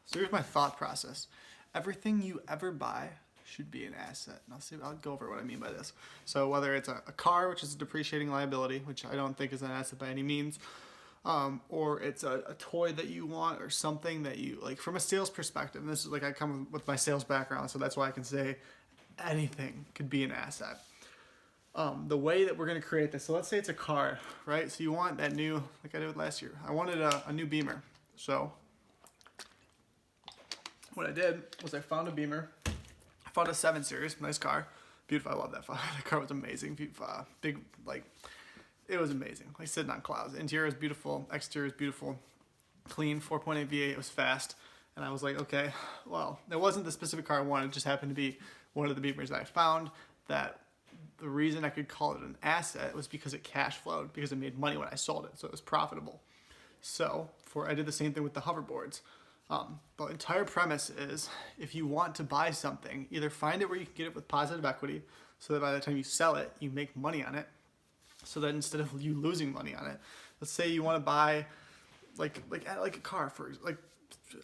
So here's my thought process. Everything you ever buy should be an asset. And I'll go over what I mean by this. So whether it's a car, which is a depreciating liability, which I don't think is an asset by any means, or it's a toy that you want or something that you like from a sales perspective. And this is like I come with my sales background, so that's why I can say anything could be an asset. The way that we're going to create this, so let's say it's a car, right? So you want that new, like I did last year, I wanted a new Beamer. So what I did was I found a Beamer. I found a 7 Series, nice car, beautiful. I love that car. The car was amazing, big, like it was amazing. Like sitting on clouds. Interior is beautiful, exterior is beautiful, clean, 4.8 V8. It was fast, and I was like, okay, well, it wasn't the specific car I wanted. It just happened to be one of the Beamers that I found. That the reason I could call it an asset was because it cash flowed, because it made money when I sold it, so it was profitable. So I did the same thing with the hoverboards. The entire premise is if you want to buy something, either find it where you can get it with positive equity so that by the time you sell it, you make money on it. So that instead of you losing money on it, let's say you want to buy like a car for, like,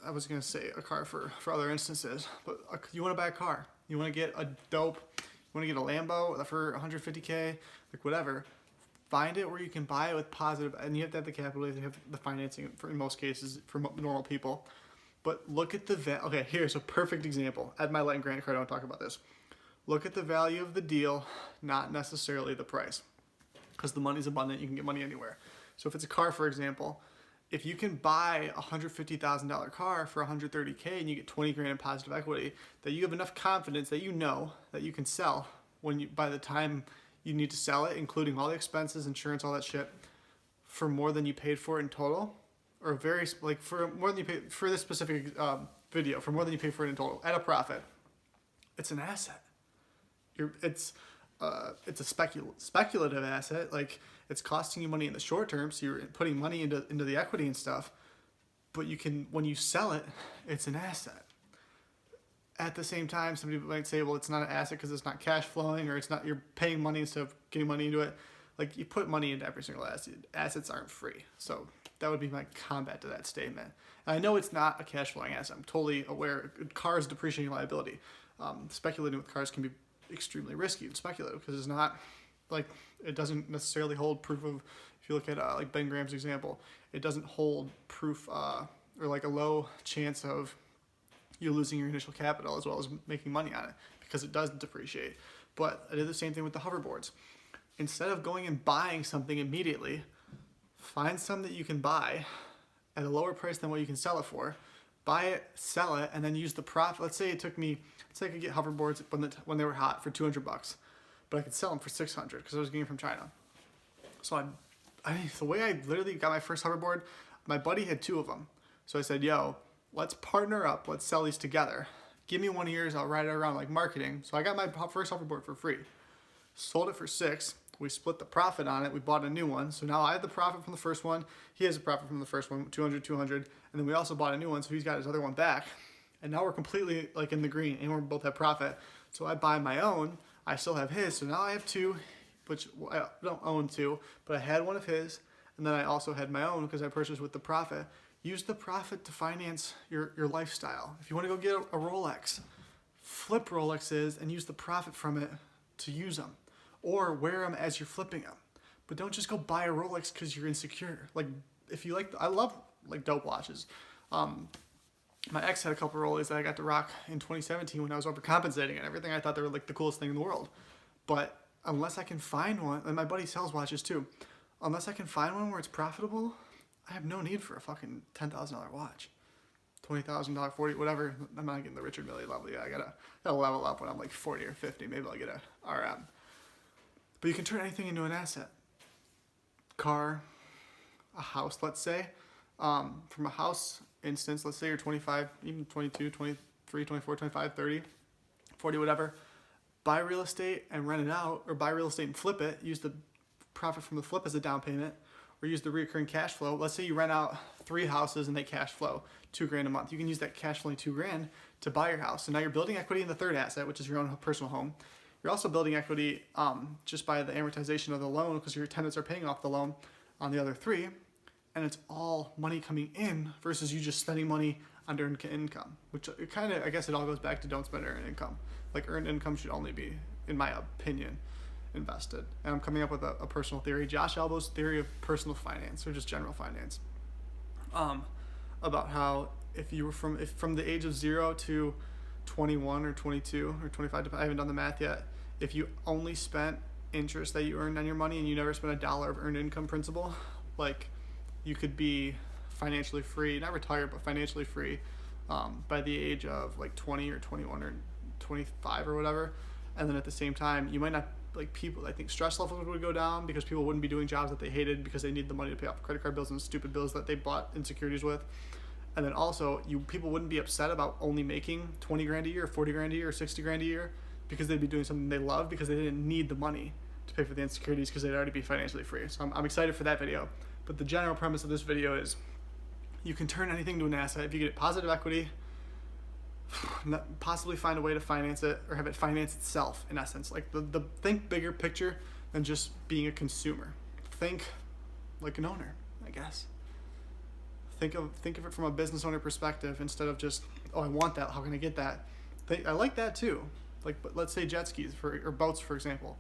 I was going to say a car for other instances, but you want to buy a car. You want to get a dope, you want to get a Lambo for 150K, like whatever. Find it where you can buy it with positive, and you have to have the capital, you have the financing for, in most cases, for normal people. But look at okay, here's a perfect example. At my Lightning Grant card, I don't talk about this. Look at the value of the deal, not necessarily the price. Because the money's abundant, you can get money anywhere. So if it's a car, for example, if you can buy a $150,000 car for 130K and you get 20 grand in positive equity, that you have enough confidence that you know that you can sell by the time you need to sell it, including all the expenses, insurance, all that shit, for more than you paid for it in total, or for more than you paid for this specific video, for more than you paid for it in total at a profit. It's an asset. It's a speculative asset. Like, it's costing you money in the short term, so you're putting money into the equity and stuff. But when you sell it, it's an asset. At the same time, somebody might say, well, it's not an asset because it's not cash flowing, or it's not, you're paying money instead of getting money into it. Like, you put money into every single asset. Assets aren't free. So that would be my combat to that statement. And I know it's not a cash flowing asset. I'm totally aware. Cars depreciating liability. Speculating with cars can be extremely risky and speculative because it's not, like, it doesn't necessarily hold proof of, if you look at like Ben Graham's example, it doesn't hold proof or like a low chance of you losing your initial capital as well as making money on it, because it does depreciate. But I did the same thing with the hoverboards. Instead of going and buying something immediately, find some that you can buy at a lower price than what you can sell it for. Buy it, sell it, and then use the profit. Let's say I could get hoverboards when they were hot for $200, but I could sell them for $600 because I was getting them from China. So the way I literally got my first hoverboard, my buddy had 2 of them. So I said, yo, let's partner up. Let's sell these together. Give me one of yours. I'll ride it around like marketing. So I got my first hoverboard for free. Sold it for $6. We split the profit on it. We bought a new one. So now I have the profit from the first one. He has the profit from the first one, 200. And then we also bought a new one. So he's got his other one back. And now we're completely like in the green and we both have profit. So I buy my own. I still have his. So now I have 2, which I don't own 2, but I had one of his. And then I also had my own because I purchased with the profit. Use the profit to finance your lifestyle. If you want to go get a Rolex, flip Rolexes and use the profit from it to use them. Or wear them as you're flipping them. But don't just go buy a Rolex because you're insecure. Like, if you like, I love like dope watches. My ex had a couple of Rolexes that I got to rock in 2017 when I was overcompensating and everything. I thought they were like the coolest thing in the world. But unless I can find one, and my buddy sells watches too, unless I can find one where it's profitable, I have no need for a fucking $10,000 watch. $20,000, 40, whatever. I'm not getting the Richard Mille level yet. I gotta level up when I'm like 40 or 50. Maybe I'll get a RM. But you can turn anything into an asset. Car, a house, let's say. From a house instance, let's say you're 25, even 22, 23, 24, 25, 30, 40, whatever. Buy real estate and rent it out, or buy real estate and flip it. Use the profit from the flip as a down payment, or use the recurring cash flow. Let's say you rent out 3 houses and they cash flow $2,000 a month. You can use that cash flowing $2,000 to buy your house. So now you're building equity in the third asset, which is your own personal home. You're also building equity just by the amortization of the loan because your tenants are paying off the loan on the other 3. And it's all money coming in versus you just spending money on earned income, which it kind of, I guess it all goes back to don't spend earned income. Like earned income should only be, in my opinion, invested. And I'm coming up with a personal theory, Josh Albo's theory of personal finance, or just general finance, about how if you were from the age of 0 to 21 or 22 or 25, I haven't done the math yet, if you only spent interest that you earned on your money and you never spent $1 of earned income principal, like you could be financially free, not retired, but financially free by the age of like 20 or 21 or 25 or whatever. And then at the same time, you might not, like people, I think stress levels would go down because people wouldn't be doing jobs that they hated because they need the money to pay off credit card bills and stupid bills that they bought insecurities with. And then also, people wouldn't be upset about only making 20 grand a year, 40 grand a year, 60 grand a year, because they'd be doing something they love because they didn't need the money to pay for the insecurities because they'd already be financially free. So I'm excited for that video. But the general premise of this video is you can turn anything to an asset if you get positive equity, possibly find a way to finance it or have it finance itself, in essence. Like the think bigger picture than just being a consumer. Think like an owner, I guess. Think of it from a business owner perspective instead of just, oh, I want that, how can I get that? I like that too. Like, but let's say jet skis or boats, for example.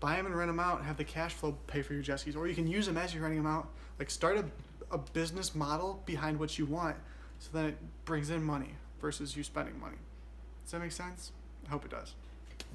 Buy them and rent them out and have the cash flow pay for your jet skis. Or you can use them as you're renting them out. Like start a business model behind what you want so then it brings in money versus you spending money. Does that make sense? I hope it does.